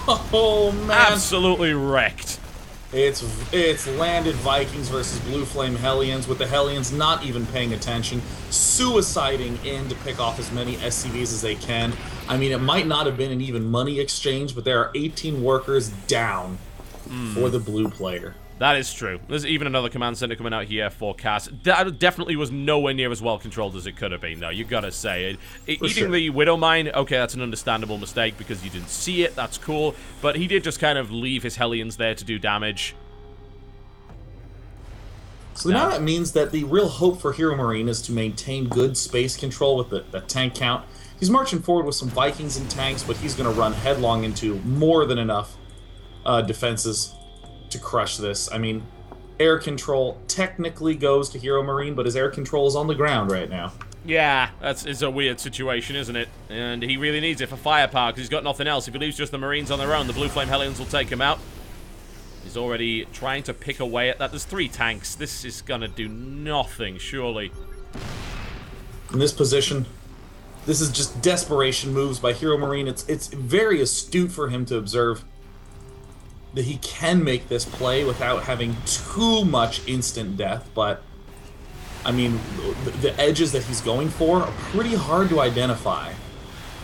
Oh, man. Absolutely wrecked. It's landed Vikings versus Blue Flame Hellions, with the Hellions not even paying attention, suiciding in to pick off as many SCVs as they can. I mean, it might not have been an even money exchange, but there are 18 workers down for the blue player. That is true. There's even another command center coming out here for Cass. That definitely was nowhere near as well controlled as it could have been, though. You gotta say it. Eating the Widow Mine, okay, that's an understandable mistake because you didn't see it. That's cool. But he did just kind of leave his Hellions there to do damage. So now that means that the real hope for Hero Marine is to maintain good space control with the tank count. He's marching forward with some Vikings and tanks, but he's going to run headlong into more than enough defenses to crush this. I mean, air control technically goes to Hero Marine, but his air control is on the ground right now. Yeah, it's a weird situation, isn't it? And he really needs it for firepower because he's got nothing else. If he leaves just the Marines on their own, the Blue Flame Hellions will take him out. He's already trying to pick away at that. There's 3 tanks. This is going to do nothing, surely. In this position, this is just desperation moves by Hero Marine. It's very astute for him to observe that he can make this play without having too much instant death, but I mean, the edges that he's going for are pretty hard to identify.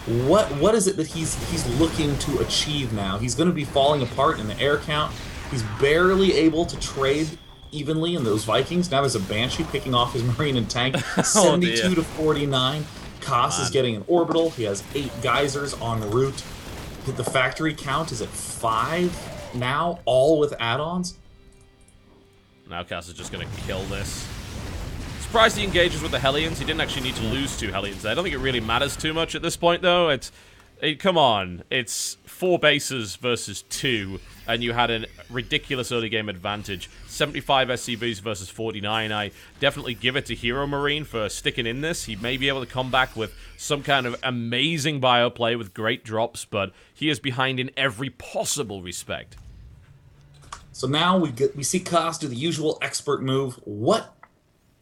What is it that he's looking to achieve now? He's going to be falling apart in the air count. He's barely able to trade evenly in those Vikings. Now there's a Banshee picking off his Marine and tank. 72 to 49. Koss is getting an orbital. He has 8 geysers en route. The factory count is at 5 now, all with add-ons. Now Koss is just going to kill this. Surprised he engages with the Hellions. He didn't actually need to lose 2 Hellions there. I don't think it really matters too much at this point, though. Come on. It's 4 bases versus 2, and you had a ridiculous early game advantage. 75 SCVs versus 49. I definitely give it to Hero Marine for sticking in this. He may be able to come back with some kind of amazing bio play with great drops, but he is behind in every possible respect. So now we see Koss do the usual expert move. What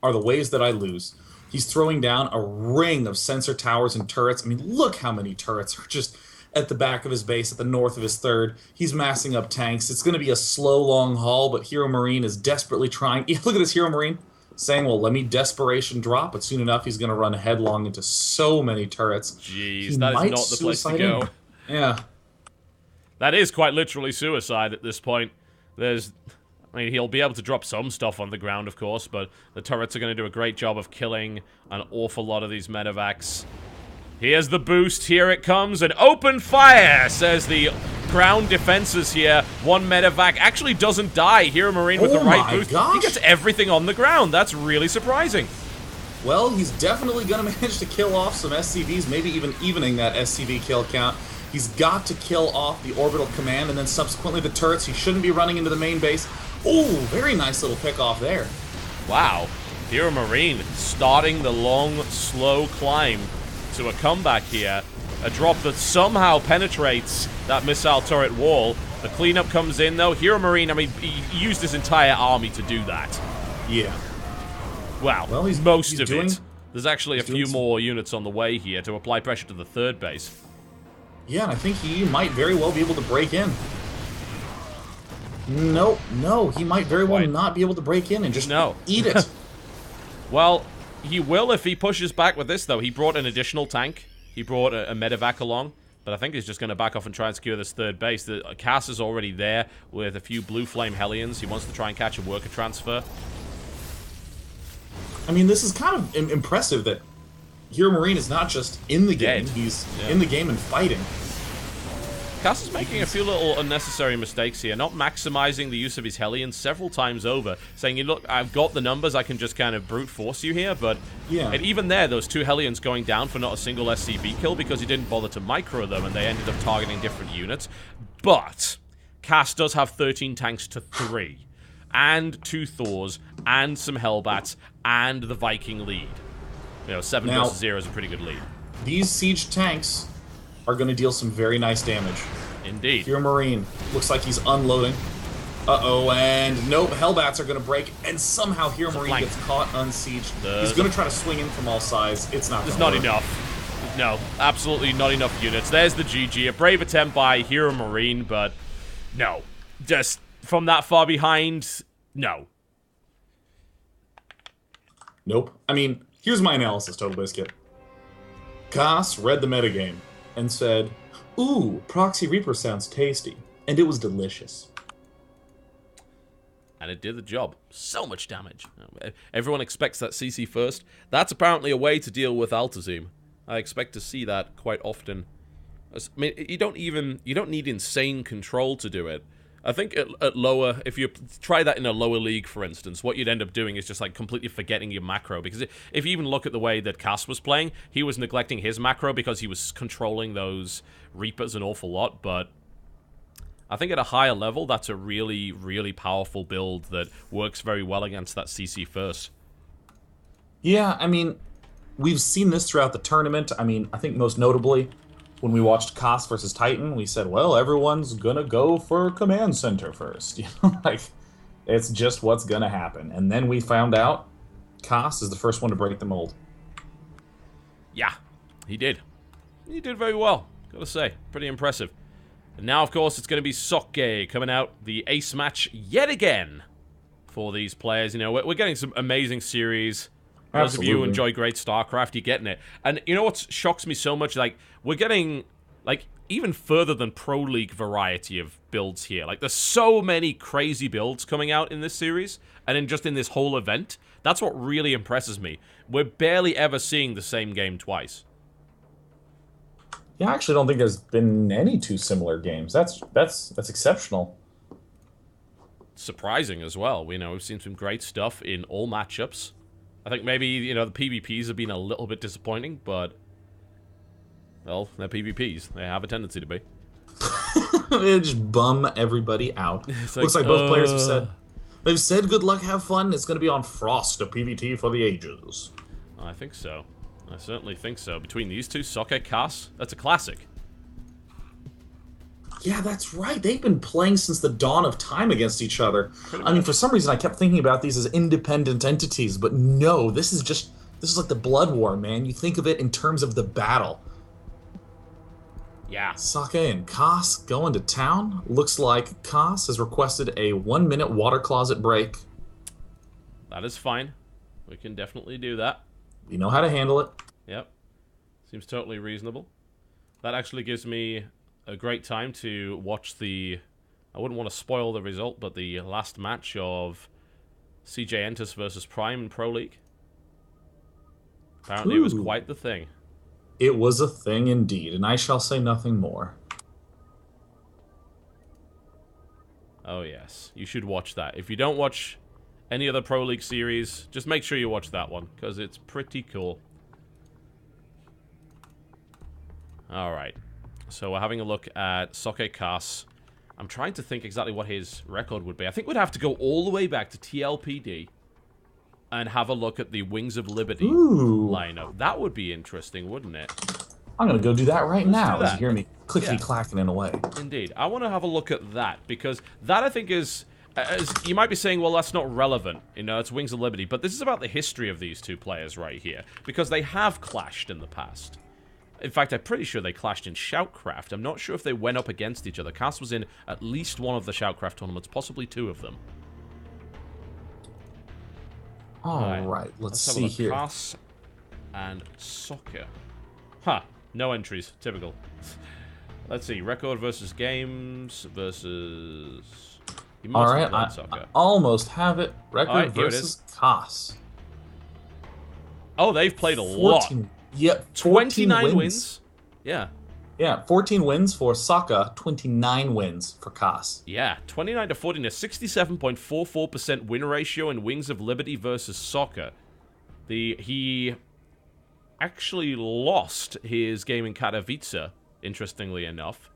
are the ways that I lose? He's throwing down a ring of sensor towers and turrets. I mean, look how many turrets are just at the back of his base, at the north of his third. He's massing up tanks. It's going to be a slow, long haul, but Hero Marine is desperately trying. Look at this Hero Marine saying, well, let me desperation drop, but soon enough he's going to run headlong into so many turrets. Jeez, that is not the place to go. Yeah. That is quite literally suicide at this point. I mean, he'll be able to drop some stuff on the ground, of course, but the turrets are going to do a great job of killing an awful lot of these medevacs. Here's the boost. Here it comes. And open fire, says the ground defenses here. 1 medevac actually doesn't die. Hero Marine with the right boost. Gosh. He gets everything on the ground. That's really surprising. Well, he's definitely going to manage to kill off some SCVs, maybe even evening that SCV kill count. He's got to kill off the orbital command and then subsequently the turrets. He shouldn't be running into the main base. Oh, very nice little pick off there. Wow. Hero Marine starting the long, slow climb to a comeback here. A drop that somehow penetrates that missile turret wall. The cleanup comes in, though. Hero Marine, I mean, he used his entire army to do that. Yeah. Wow. Well, he's most of doing, it. There's actually a few more units on the way here to apply pressure to the 3rd base. Yeah, and I think he might very well be able to break in. No, he might very well not be able to break in and just eat it. Well, he will if he pushes back with this, though. He brought an additional tank. He brought a medevac along, but I think he's just going to back off and try and secure this 3rd base. The Cass is already there with a few Blue Flame Hellions. He wants to try and catch a worker transfer. I mean, this is kind of impressive that Hero Marine is not just in the game, he's in the game and fighting. Cass is making a few little unnecessary mistakes here, not maximizing the use of his Hellions several times over, saying, look, I've got the numbers, I can just kind of brute force you here, but and even there, those 2 Hellions going down for not a single SCV kill because he didn't bother to micro them and they ended up targeting different units. But Cass does have 13 tanks to 3, and 2 Thors, and some Hellbats, and the Viking lead. 7 versus 0 is a pretty good lead. These siege tanks are going to deal some very nice damage. Indeed. Hero Marine looks like he's unloading. Uh-oh, and nope, Hellbats are going to break, and somehow Hero Marine gets caught unsieged. He's going to try to swing in from all sides. It's not There's not enough. No, absolutely not enough units. There's the GG. A brave attempt by Hero Marine, but no. Just from that far behind, no. Nope. I mean, here's my analysis, Totalbiscuit. Goss read the metagame and said, "Ooh, Proxy Reaper sounds tasty," and it was delicious. And it did the job. So much damage. Everyone expects that CC first. That's apparently a way to deal with Altazim. I expect to see that quite often. I mean, you don't need insane control to do it. I think at lower, if you try that in a lower league, for instance, what you'd end up doing is just like completely forgetting your macro. Because if you even look at the way that Cass was playing, he was neglecting his macro because he was controlling those Reapers an awful lot. But I think at a higher level, that's a really, really powerful build that works very well against that CC first. Yeah, I mean, we've seen this throughout the tournament. I mean, I think most notably, when we watched Koss versus Titan, we said, well, everyone's gonna go for Command Center first. You know, like, it's just what's gonna happen. And then we found out Koss is the first one to break the mold. Yeah, he did. He did very well, gotta say. Pretty impressive. And now, of course, it's going to be Sokke coming out, the ace match yet again for these players. You know, we're getting some amazing series. Those of you who enjoy great StarCraft, you're getting it. And you know what shocks me so much? Like, we're getting, like, even further than Pro League variety of builds here. Like, there's so many crazy builds coming out in this series, and in this whole event. That's what really impresses me. We're barely ever seeing the same game twice. Yeah, I actually don't think there's been any two similar games. That's exceptional. Surprising as well. We've seen some great stuff in all matchups. I think maybe, the PvPs have been a little bit disappointing, but, well, they're PvPs. They have a tendency to be. They just bum everybody out. Looks like both players they've said good luck, have fun. It's going to be on Frost, a PvT for the ages. I think so. I certainly think so. Between these two, Sokke, Cass, that's a classic. Yeah, that's right. They've been playing since the dawn of time against each other. I mean, for some reason, I kept thinking about these as independent entities, but no, this is like the Blood War, man. You think of it in terms of the battle. Yeah. Sokke and Cass going to town. Looks like Cass has requested a 1-minute water closet break. That is fine. We can definitely do that. We know how to handle it. Yep. Seems totally reasonable. That actually gives me a great time to watch I wouldn't want to spoil the result, but the last match of CJ Entus versus Prime in Pro League. Apparently it was quite the thing. It was a thing indeed, and I shall say nothing more. Oh yes, you should watch that. If you don't watch any other Pro League series, just make sure you watch that one, because it's pretty cool. Alright, so we're having a look at Sokke Cass. I'm trying to think exactly what his record would be. I think we'd have to go all the way back to TLPD and have a look at the Wings of Liberty lineup. That would be interesting, wouldn't it? I'm going to go do that right now that. as you hear me clickety-clacking in a way. Indeed. I want to have a look at that, because that, I think, is... As you might be saying, well, that's not relevant. It's Wings of Liberty. But this is about the history of these two players right here, because they have clashed in the past. In fact, I'm pretty sure they clashed in Shoutcraft. I'm not sure if they went up against each other. Cass was in at least one of the Shoutcraft tournaments, possibly two of them. Alright, let's see here. Cass and Sokke. Huh, no entries. Typical. Let's see, record versus games versus... Alright, I almost have it. Record versus Cass. Oh, they've played a lot. Yep, 29 wins. Yeah. Yeah, 14 wins for Sokke, 29 wins for Cass. Yeah, 29 to 14, a 67.44% win ratio in Wings of Liberty versus Sokke. He actually lost his game in Katowice, interestingly enough.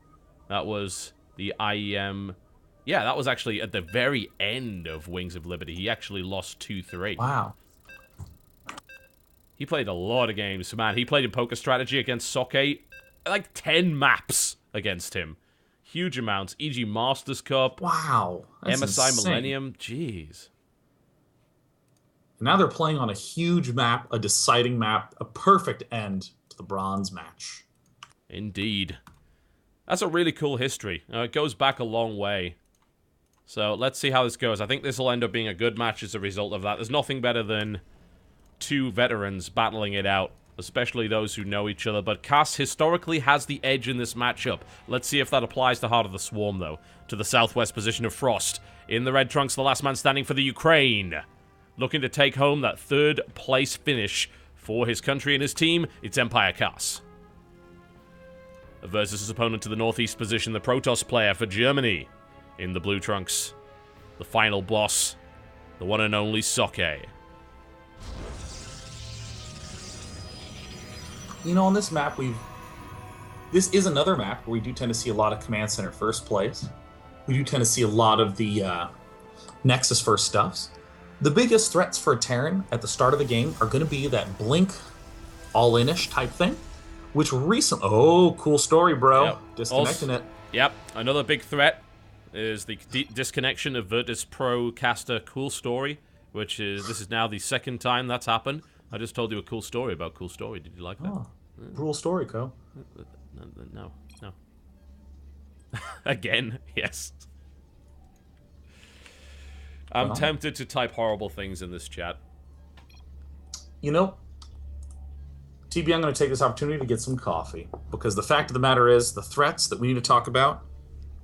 That was the IEM... Yeah, that was actually at the very end of Wings of Liberty. He actually lost 2-3. Wow. He played a lot of games. Man, he played in Poker Strategy against Sokke. Like 10 maps against him. Huge amounts. E.g. Masters Cup. Wow. That's MSI insane. Millennium. Jeez. Now they're playing on a huge map, a deciding map, a perfect end to the bronze match. Indeed. That's a really cool history. It goes back a long way. So let's see how this goes. I think this will end up being a good match as a result of that. There's nothing better than two veterans battling it out, especially those who know each other. But Cass historically has the edge in this matchup. Let's see if that applies to Heart of the Swarm, though. To the southwest position of Frost. In the red trunks, the last man standing for the Ukraine. Looking to take home that third place finish for his country and his team. It's Empire Cass. Versus his opponent to the northeast position, the Protoss player for Germany. In the blue trunks, the final boss, the one and only Soke. You know, on this map, this is another map where we do tend to see a lot of Command Center first plays. We do tend to see a lot of the Nexus first stuffs. The biggest threats for a Terran at the start of the game are going to be that Blink, all-in-ish type thing, which recently... Oh, cool story, bro. Yep. Disconnecting it. Yep, another big threat is the disconnection of Virtus Pro caster Cool Story, which is, this is now the second time that's happened. I just told you a cool story about Cool Story. Did you like that? Oh, cool story, Co. No. Again, yes. I'm tempted to type horrible things in this chat. You know, TB, I'm going to take this opportunity to get some coffee, because the fact of the matter is, the threats that we need to talk about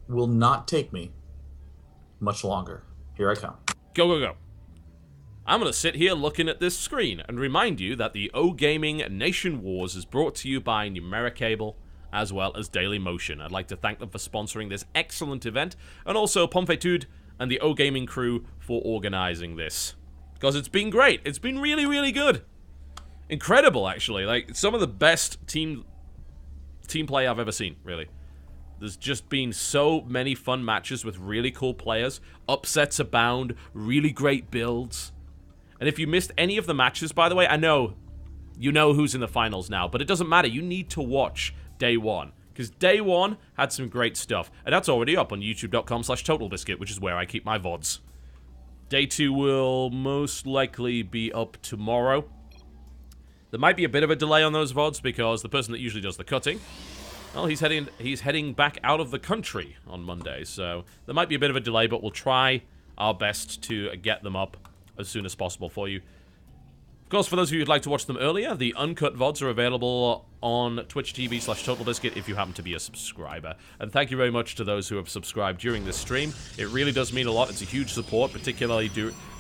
will not take me much longer. Here I come. Go. I'm going to sit here looking at this screen and remind you that the OGaming Nation Wars is brought to you by Numericable as well as Daily Motion. I'd like to thank them for sponsoring this excellent event, and also Pomfetude and the OGaming crew for organizing this. Because it's been great. It's been really, really good. Incredible, actually. Like, some of the best team play I've ever seen, really. There's just been so many fun matches with really cool players. Upsets abound. Really great builds. And if you missed any of the matches, by the way, I know you know who's in the finals now, but it doesn't matter. You need to watch Day 1. Because Day 1 had some great stuff. And that's already up on youtube.com/Totalbiscuit, which is where I keep my VODs. Day 2 will most likely be up tomorrow. There might be a bit of a delay on those VODs because the person that usually does the cutting, well, he's heading back out of the country on Monday, so there might be a bit of a delay, but we'll try our best to get them up as soon as possible for you. Of course, for those of you who'd like to watch them earlier, the uncut VODs are available on Twitch TV/Totalbiscuit if you happen to be a subscriber. And thank you very much to those who have subscribed during this stream. It really does mean a lot. It's a huge support, particularly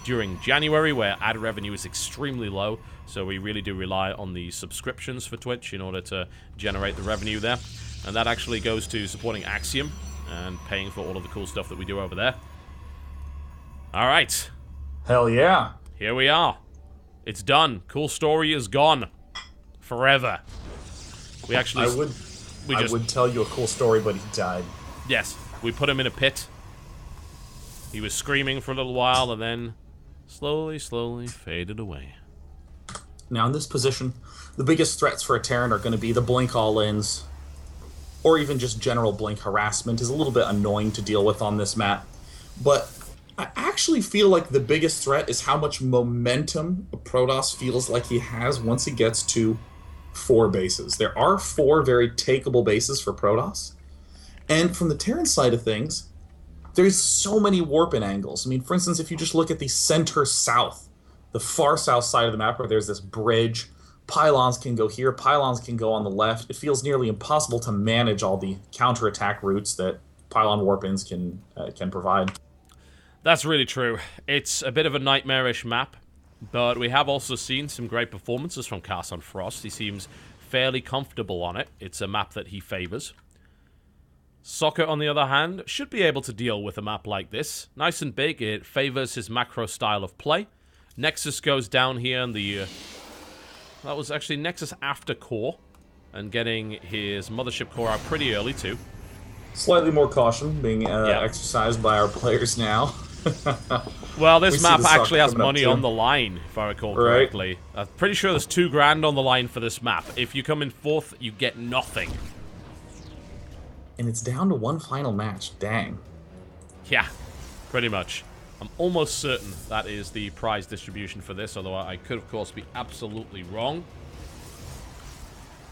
during January, where ad revenue is extremely low. So we really do rely on the subscriptions for Twitch in order to generate the revenue there. And that actually goes to supporting Axiom and paying for all of the cool stuff that we do over there. Alright. Hell yeah. Here we are. It's done. Cool Story is gone. Forever. We actually... I would tell you a cool story, but he died. Yes. We put him in a pit. He was screaming for a little while and then slowly faded away. Now, in this position, the biggest threats for a Terran are going to be the Blink all-ins, or even just general Blink harassment is a little bit annoying to deal with on this map. But I actually feel like the biggest threat is how much momentum Protoss feels like he has once he gets to 4 bases. There are 4 very takeable bases for Protoss. And from the Terran side of things, there's so many warp-in angles. I mean, for instance, if you just look at the center south, the far south side of the map where there's this bridge, pylons can go here, pylons can go on the left. It feels nearly impossible to manage all the counterattack routes that pylon warp-ins can provide. That's really true. It's a bit of a nightmarish map, but we have also seen some great performances from Cass on Frost. He seems fairly comfortable on it. It's a map that he favors. Soccer, on the other hand, should be able to deal with a map like this. Nice and big, it favors his macro style of play. Nexus goes down here in the... that was actually Nexus after core, and getting his mothership core out pretty early too. Slightly more caution being exercised by our players now. Well, this map actually has money on the line, if I recall correctly. I'm pretty sure there's $2,000 on the line for this map. If you come in 4th, you get nothing. And it's down to 1 final match. Dang. Yeah, pretty much. I'm almost certain that is the prize distribution for this, although I could, of course, be absolutely wrong.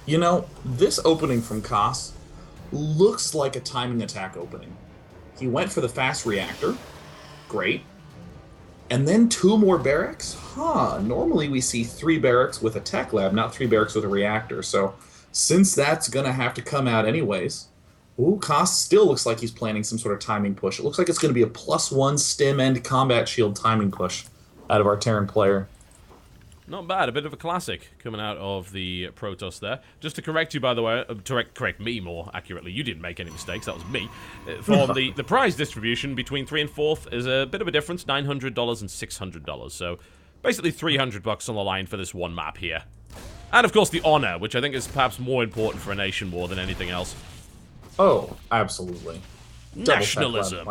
You know, this opening from Koss looks like a timing attack opening. He went for the fast reactor. Great. And then 2 more barracks? Huh. Normally we see 3 barracks with a tech lab, not 3 barracks with a reactor. So since that's going to have to come out anyways, ooh, Koss still looks like he's planning some sort of timing push. It looks like it's going to be a +1 stim and combat shield timing push out of our Terran player. Not bad, a bit of a classic coming out of the Protoss there. Just to correct you, by the way, correct me more accurately, you didn't make any mistakes, that was me. For the prize distribution between 3 and 4th is a bit of a difference, $900 and $600. So basically $300 on the line for this one map here. And of course the honor, which I think is perhaps more important for a nation war than anything else. Oh, absolutely. Nationalism.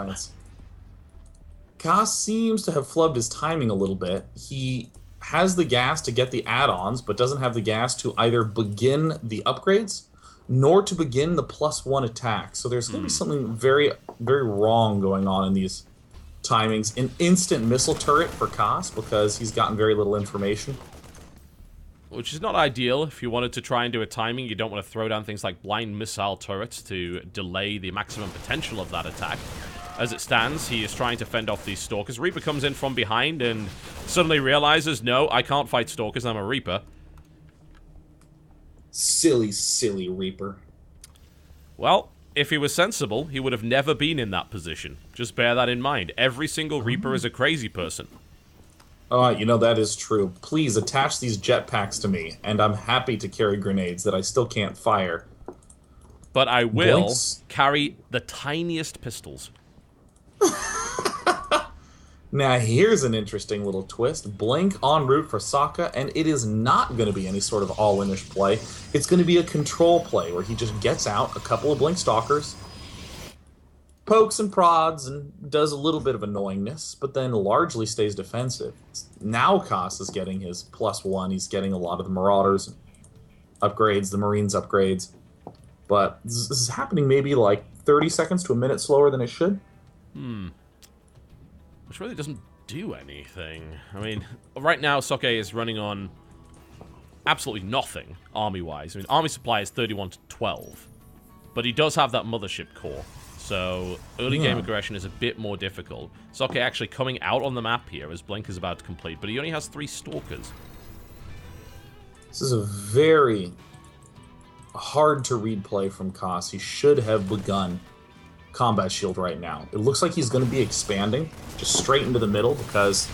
Koss seems to have flubbed his timing a little bit. He has the gas to get the add-ons, but doesn't have the gas to either begin the upgrades, nor to begin the +1 attack. So there's going to be something very, very wrong going on in these timings. An instant missile turret for Koss, because he's gotten very little information. Which is not ideal if you wanted to try and do a timing. You don't want to throw down things like blind missile turrets to delay the maximum potential of that attack. As it stands, he is trying to fend off these Stalkers. Reaper comes in from behind and suddenly realizes, no, I can't fight Stalkers, I'm a Reaper. Silly, silly Reaper. Well, if he was sensible, he would have never been in that position. Just bear that in mind. Every single Reaper is a crazy person. You know, that is true. Please attach these jetpacks to me, and I'm happy to carry grenades that I still can't fire. But I will carry the tiniest pistols. Now, here's an interesting little twist. Blink en route for Sokka, and it is not going to be any sort of all-in-ish play. It's going to be a control play, where he just gets out a couple of Blink Stalkers, pokes and prods, and does a little bit of annoyingness, but then largely stays defensive. Now Koss is getting his +1. He's getting a lot of the Marauders upgrades, the Marines upgrades. But this is happening maybe like 30 seconds to a minute slower than it should. Which really doesn't do anything. I mean, right now, Soke is running on absolutely nothing, army-wise. I mean, army supply is 31 to 12. But he does have that mothership core. So, early game aggression is a bit more difficult. Soke actually coming out on the map here as Blink is about to complete, but he only has 3 Stalkers. This is a very hard-to-read play from Koss. He should have begun combat shield right now. It looks like he's going to be expanding just straight into the middle because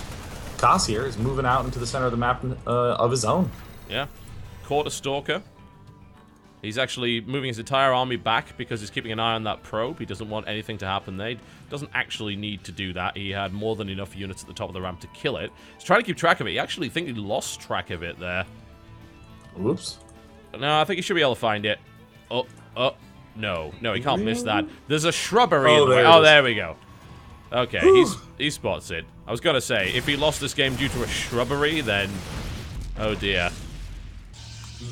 Koss here is moving out into the center of the map of his own. Yeah. Caught a Stalker. He's actually moving his entire army back because he's keeping an eye on that probe. He doesn't want anything to happen there. He doesn't actually need to do that. He had more than enough units at the top of the ramp to kill it. He's trying to keep track of it. He actually think he lost track of it there. Oops. No, I think he should be able to find it. No, he can't miss that. There's a shrubbery in the way. Oh, there we go. Okay, he spots it. I was gonna say, if he lost this game due to a shrubbery, then... oh dear.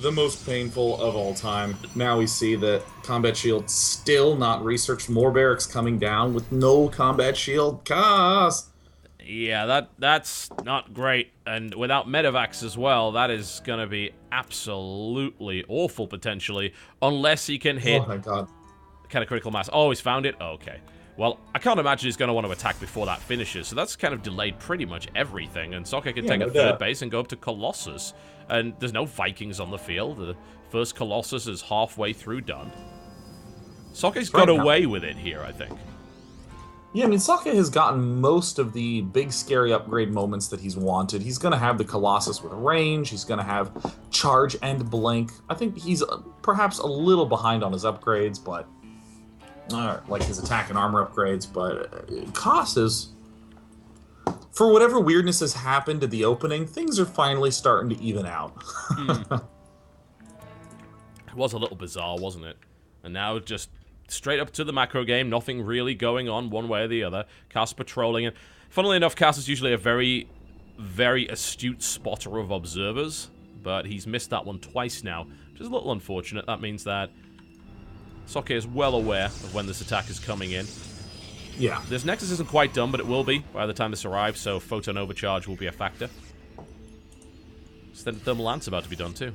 The most painful of all time. Now we see that combat shield still not researched. More barracks coming down with no combat shield. Koss! Yeah, that's not great. And without medevacs as well, that is going to be absolutely awful, potentially. Unless he can hit... oh my god. Kind of critical mass. Oh, he's found it? Oh, okay. Well, I can't imagine he's going to want to attack before that finishes. So that's kind of delayed pretty much everything. And Soke can take a third base and go up to Colossus. And there's no Vikings on the field. The first Colossus is halfway through done. Soke's got away with it here, I think. Yeah, I mean, Sokka has gotten most of the big, scary upgrade moments that he's wanted. He's going to have the Colossus with range. He's going to have charge and blink. I think he's perhaps a little behind on his upgrades, but... like his attack and armor upgrades, but Koss is... for whatever weirdness has happened at the opening, things are finally starting to even out. It was a little bizarre, wasn't it? And now just... straight up to the macro game, nothing really going on one way or the other. Koss patrolling, and funnily enough, Koss is usually a very, very astute spotter of observers, but he's missed that one twice now, which is a little unfortunate. That means that Soke is well aware of when this attack is coming in. Yeah. This Nexus isn't quite done, but it will be by the time this arrives, so Photon Overcharge will be a factor. Extended Thermal Lance about to be done too.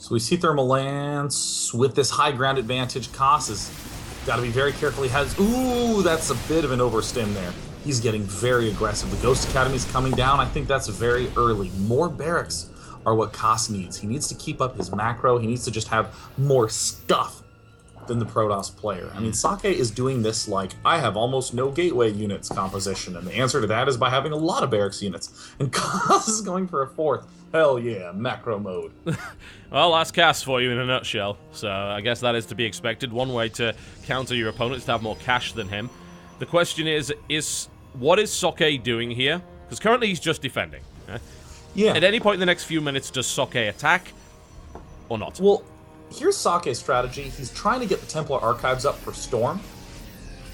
So we see Thermal Lance with this high ground advantage. Koss has got to be very careful. He has... Ooh, that's a bit of an overstim there. He's getting very aggressive. The Ghost Academy's coming down. I think that's very early. More barracks are what Koss needs. He needs to keep up his macro. He needs to just have more stuff than the Protoss player. I mean, Sake is doing this like, I have almost no gateway units composition, and the answer to that is by having a lot of barracks units. And Koss is going for a fourth. Hell yeah, macro mode. Well, that's Cass for you in a nutshell. So I guess that is to be expected. One way to counter your opponent is to have more cash than him. The question is what is Sake doing here? Because currently he's just defending. Yeah. At any point in the next few minutes, does Sake attack or not? Well, here's Sake's strategy. He's trying to get the Templar Archives up for Storm.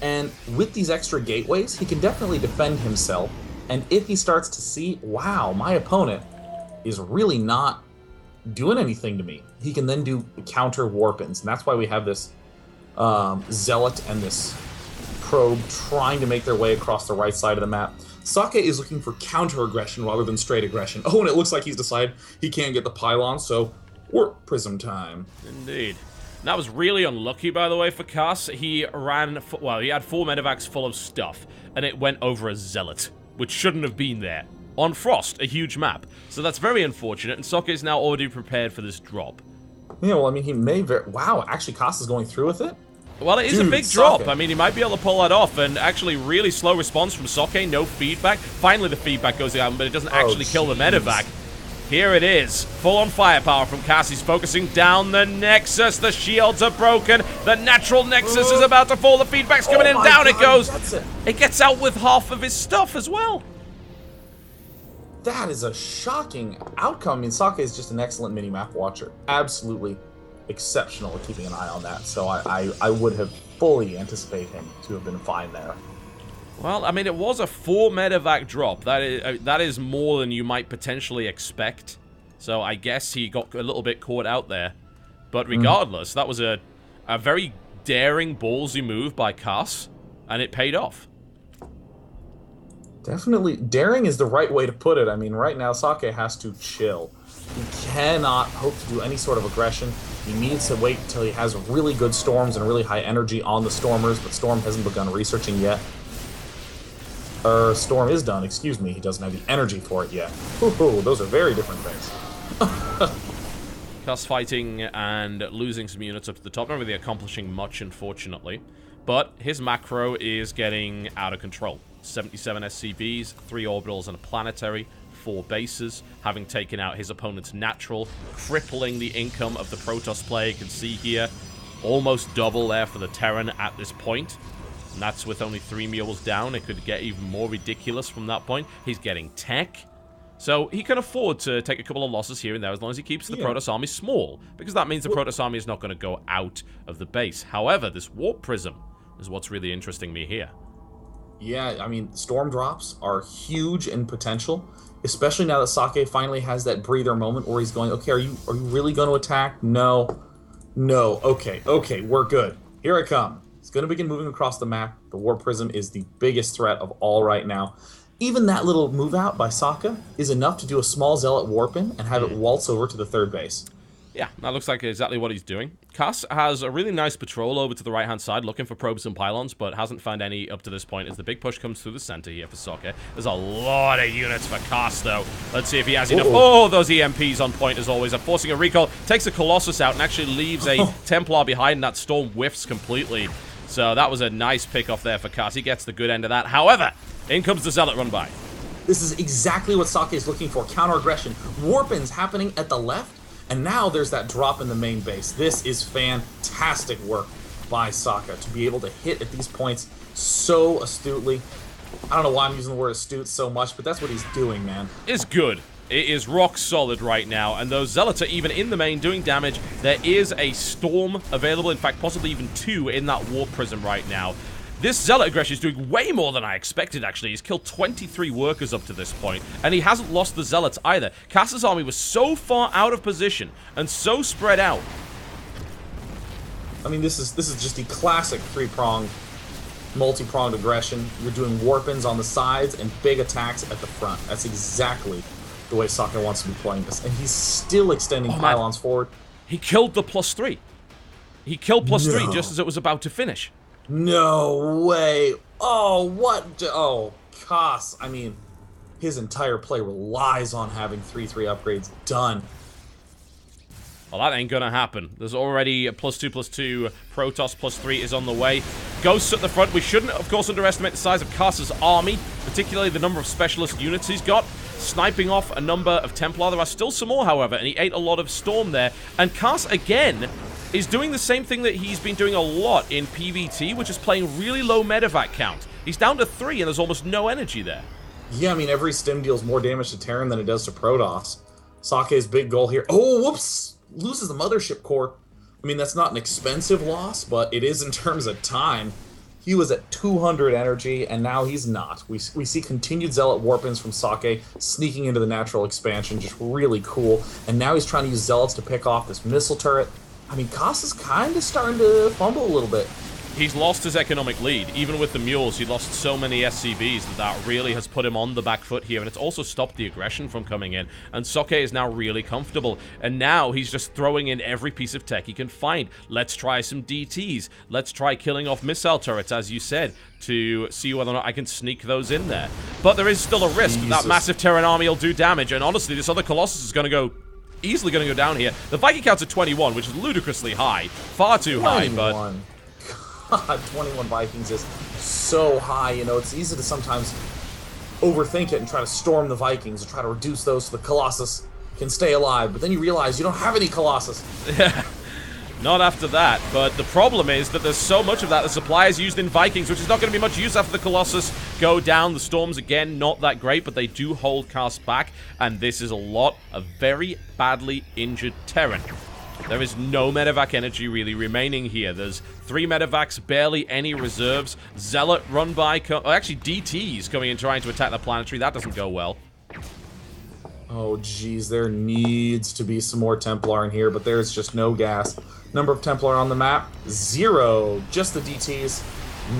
And with these extra gateways, he can definitely defend himself. And if he starts to see, wow, my opponent is really not doing anything to me, he can then do counter warp-ins. And that's why we have this Zealot and this Probe trying to make their way across the right side of the map. Sake is looking for counter-aggression rather than straight aggression. Oh, and it looks like he's decided he can't get the pylon, so warp prism time. Indeed. That was really unlucky, by the way, for Cass. He ran... Well, he had 4 medevacs full of stuff, and it went over a Zealot, which shouldn't have been there. On Frost, a huge map. So that's very unfortunate, and Sake is now already prepared for this drop. Yeah, well, I mean, he may very... Wow, actually, Cass is going through with it? Well, it is a big drop. I mean, he might be able to pull that off, and actually really slow response from Sake, no feedback. Finally, the feedback goes down, but it doesn't actually kill the medevac. Here it is. Full-on firepower from Cass. He's focusing down the Nexus. The shields are broken. The natural Nexus is about to fall. The feedback's coming in. Down it goes. It gets out with half of his stuff as well. That is a shocking outcome. I mean, Sake is just an excellent mini-map watcher. Absolutely exceptional at keeping an eye on that. So I would have fully anticipated him to have been fine there. Well, I mean, it was a 4 medevac drop. That is more than you might potentially expect. So I guess he got a little bit caught out there. But regardless, that was a very daring, ballsy move by Cass, and it paid off. Definitely, daring is the right way to put it. I mean, right now, Sake has to chill. He cannot hope to do any sort of aggression. He needs to wait until he has really good storms and really high energy on the Stormers, but Storm hasn't begun researching yet. Storm is done, excuse me. He doesn't have the energy for it yet. Ooh, those are very different things. Cass fighting and losing some units up to the top. Not really accomplishing much, unfortunately. But his macro is getting out of control. 77 SCVs, 3 orbitals and a planetary, 4 bases, having taken out his opponent's natural, crippling the income of the Protoss player. You can see here, almost double there for the Terran at this point. And that's with only 3 mules down. It could get even more ridiculous from that point. He's getting tech. So he can afford to take a couple of losses here and there as long as he keeps the Protoss army small. Because that means the Protoss army is not going to go out of the base. However, this Warp Prism is what's really interesting me here. Yeah, I mean, storm drops are huge in potential, especially now that Sake finally has that breather moment where he's going, okay, are you really going to attack? No. Okay, we're good. Here I come. It's going to begin moving across the map. The Warp Prism is the biggest threat of all right now. Even that little move out by Sokka is enough to do a small Zealot warp-in and have it waltz over to the third base. Yeah, that looks like exactly what he's doing. Cass has a really nice patrol over to the right-hand side, looking for probes and pylons, but hasn't found any up to this point as the big push comes through the center here for Sokka. There's a lot of units for Cass, though. Let's see if he has enough. Oh, those EMPs on point, as always. Are forcing a recall. Takes a Colossus out and actually leaves a Templar behind. That Storm whiffs completely. So that was a nice pick-off there for Cass. He gets the good end of that. However, in comes the Zealot run by. This is exactly what Sake is looking for. Counter-aggression. Warp-ins happening at the left. And now there's that drop in the main base. This is fantastic work by Sokka to be able to hit at these points so astutely. I don't know why I'm using the word astute so much, but that's what he's doing, man. It's good. It is rock solid right now, and those Zealots are even in the main doing damage. There is a Storm available, in fact, possibly even 2 in that Warp Prism right now. This Zealot aggression is doing way more than I expected, actually. He's killed 23 workers up to this point, and he hasn't lost the Zealots either. Cass's army was so far out of position and so spread out. I mean, this is just the classic three-pronged, multi-pronged aggression. You're doing warp-ins on the sides and big attacks at the front. That's exactly the way Sokka wants to be playing this. And he's still extending pylons forward. He killed the +3. He killed +3 No. just as it was about to finish. No way. Oh, what? Oh, Koss. I mean, his entire play relies on having 3/3 upgrades done. Well, that ain't gonna happen. There's already a +2/+2. Protoss +3 is on the way. Ghosts at the front. We shouldn't, of course, underestimate the size of Koss's army, particularly the number of specialist units he's got. Sniping off a number of Templar. There are still some more, however, and he ate a lot of Storm there. And Koss, again, is doing the same thing that he's been doing a lot in PvT, which is playing really low medevac count. He's down to 3, and there's almost no energy there. Yeah, I mean, every stim deals more damage to Terran than it does to Protoss. Sake's big goal here. Oh, whoops! Loses the Mothership Core. I mean, that's not an expensive loss, but it is in terms of time. He was at 200 energy, and now he's not. We see continued Zealot Warpins from Sake sneaking into the natural expansion, just really cool. And now he's trying to use Zealots to pick off this missile turret. I mean, Koss is kind of starting to fumble a little bit. He's lost his economic lead. Even with the mules, he lost so many SCVs that really has put him on the back foot here, and it's also stopped the aggression from coming in. And Soke is now really comfortable, and now he's just throwing in every piece of tech he can find. Let's try some DTs. Let's try killing off missile turrets, as you said, to see whether or not I can sneak those in there. But there is still a risk that massive Terran army will do damage, and honestly, this other Colossus is going to go easily going to go down here. The Viking count's at 21, which is ludicrously high. Far too high, but... God, 21 Vikings is so high, you know, it's easy to sometimes overthink it and try to storm the Vikings or try to reduce those so the Colossus can stay alive, but then you realize you don't have any Colossus. Yeah, not after that, but the problem is that there's so much of that. The supply is used in Vikings, which is not going to be much use after the Colossus go down. The Storms, again, not that great, but they do hold Koss back, and this is a lot of very badly injured Terran. There is no medevac energy really remaining here. There's 3 medevacs, barely any reserves. Zealot run by... actually, DT's coming in trying to attack the planetary. That doesn't go well. Oh, geez, there needs to be some more Templar in here, but there's just no gas. Number of Templar on the map, 0. Just the DTs,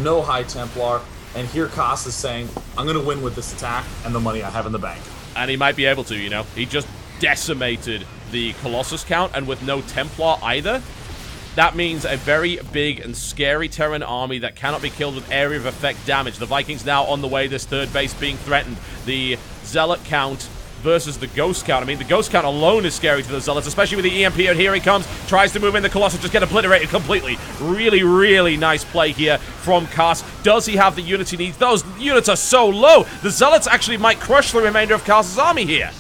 no high Templar. And here Koss is saying, I'm going to win with this attack and the money I have in the bank. And he might be able to, you know. He just decimated the Colossus count, and with no Templar either. That means a very big and scary Terran army that cannot be killed with area of effect damage. The Vikings now on the way, this third base being threatened. The Zealot count versus the Ghost count. I mean, the Ghost count alone is scary to the Zealots, especially with the EMP, and here he comes. Tries to move in, the Colossus just get obliterated completely. Really, really nice play here from Koss. Does he have the units he needs? Those units are so low. The Zealots actually might crush the remainder of Koss's army here.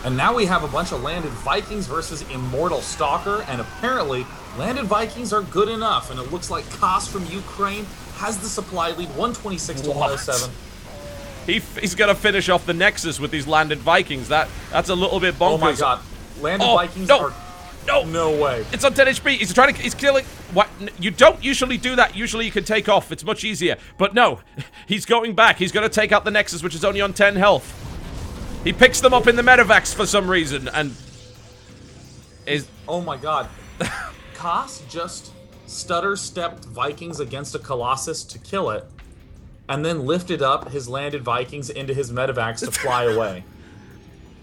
And now we have a bunch of landed Vikings versus Immortal Stalker, and apparently landed Vikings are good enough, and it looks like Koss from Ukraine has the supply lead, 126 to 107. He's going to finish off the Nexus with these landed Vikings. That's a little bit bonkers. Oh my god. Landed Vikings are... No way. It's on 10 HP. He's killing... What? You don't usually do that. Usually you can take off. It's much easier. But no. He's going back. He's going to take out the Nexus, which is only on 10 health. He picks them up in the medevacs for some reason, and is... Oh my god. Koss just stutter-stepped Vikings against a Colossus to kill it, and then lifted up his landed Vikings into his medevacs to fly away.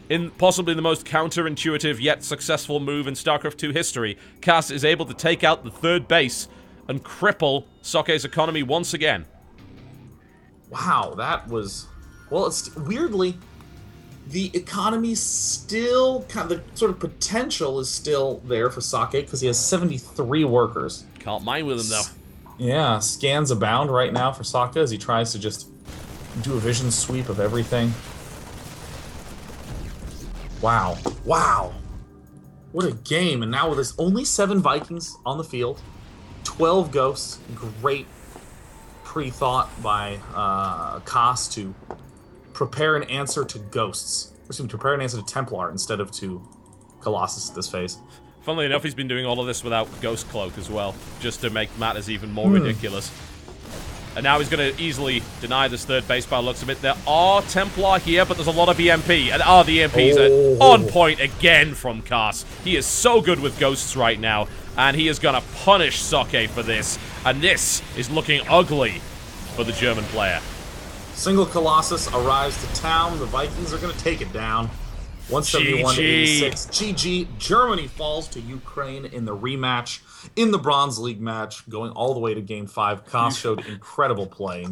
In possibly the most counterintuitive yet successful move in StarCraft 2 history, Koss is able to take out the third base and cripple Soke's economy once again. Wow, that was... Well, it's weirdly... The economy still, kind of, the sort of potential is still there for Sake because he has 73 workers. Can't mine with him, though. Yeah, scans abound right now for Sake as he tries to just do a vision sweep of everything. Wow. Wow. What a game. And now with this only 7 Vikings on the field, 12 Ghosts, great pre-thought by Koss to prepare an answer to Ghosts. Excuse me, prepare an answer to Templar instead of to Colossus at this phase. Funnily enough, he's been doing all of this without Ghost Cloak as well, just to make matters even more ridiculous. And now he's going to easily deny this third base by the looks of it. There are Templar here, but there's a lot of EMP. And the EMPs are on point again from Koss. He is so good with Ghosts right now, and he is going to punish Sake for this. And this is looking ugly for the German player. Single Colossus arrives to town. The Vikings are going to take it down. 171 to 86. GG. Germany falls to Ukraine in the rematch in the Bronze League match, going all the way to Game 5. Koss showed incredible play.